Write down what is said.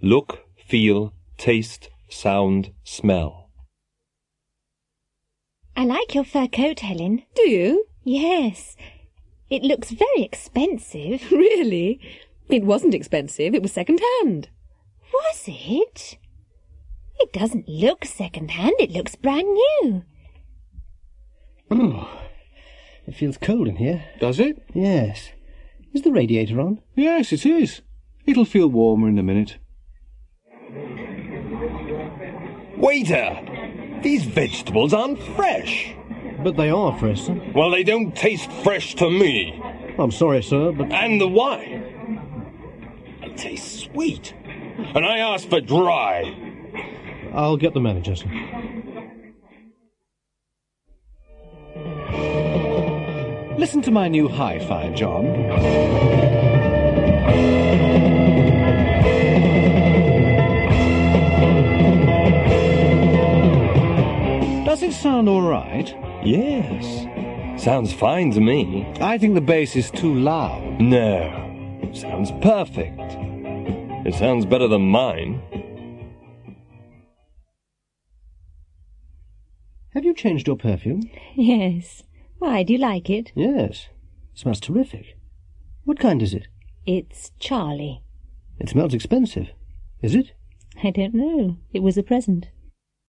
Look, feel, taste, sound, smell. I like your fur coat, Helen. Do you? Yes. It looks very expensive. Really? It wasn't expensive. It was second-hand. Was it? It doesn't look second-hand. It looks brand new. Oh, it feels cold in here. Does it? Yes. Is the radiator on? Yes, it is. It'll feel warmer in a minute. Waiter! These vegetables aren't fresh. But they are fresh, sir. Well, they don't taste fresh to me. I'm sorry, sir, but... And the wine. It tastes sweet. And I asked for dry. I'll get the manager, sir. Listen to my new hi-fi, John. Does it sound all right? Yes. Sounds fine to me. I think the bass is too loud. No. Sounds perfect. It sounds better than mine. Have you changed your perfume? Yes. Why, do you like it? Yes. It smells terrific. What kind is it? It's Charlie. It smells expensive. Is it? I don't know. It was a present.